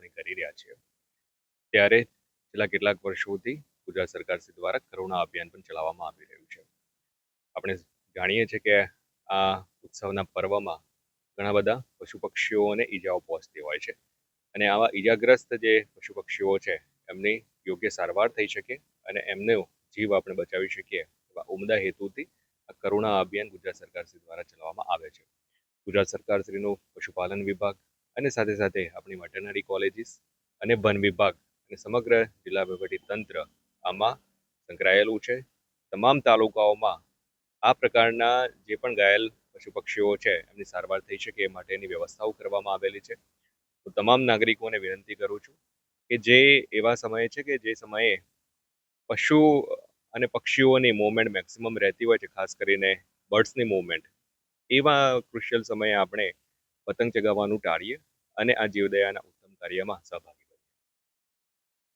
ઉજવણી કરી રહ્યા છીએ ત્યારે છેલ્લા કેટલાક વર્ષોથી ગુજરાત સરકાર શ્રી દ્વારા કરુણા અભિયાન પણ ચલાવવામાં આવી રહ્યું છે. આપણે જાણીએ છીએ કે આ ઉત્સવના પર્વમાં ઘણા બધા પશુ પક્ષીઓને ઈજાઓ પહોંચતી હોય છે અને આવા ઈજાગ્રસ્ત જે પશુ પક્ષીઓ છે એમની યોગ્ય સારવાર થઈ શકે અને એમનો જીવ આપણે બચાવી શકીએ એવા ઉમદા હેતુથી આ કરુણા અભિયાન ગુજરાત સરકાર શ્રી દ્વારા ચલાવવામાં આવે છે. ગુજરાત સરકાર શ્રીનું પશુપાલન વિભાગ અને સાથે સાથે આપણી વેટરનરી કોલેજીસ અને વન વિભાગ અને સમગ્ર જિલ્લા વહીવટી તંત્ર આમાં સંકળાયેલું છે. તમામ તાલુકાઓમાં આ પ્રકારના જે પણ ઘાયલ પશુ પક્ષીઓ છે એમની સારવાર થઈ શકે એ માટેની વ્યવસ્થાઓ કરવામાં આવેલી છે. હું તમામ નાગરિકોને વિનંતી કરું છું કે જે એવા સમયે છે કે જે સમયે પશુ અને પક્ષીઓની મૂવમેન્ટ મેક્સિમમ રહેતી હોય છે, ખાસ કરીને બર્ડ્સની મૂવમેન્ટ, એવા ક્રુશિયલ સમયે આપણે પતંગ ચગાવવાનું ટાળીએ અને આ જીવદયાના ઉત્તમ કાર્યમાં સહભાગી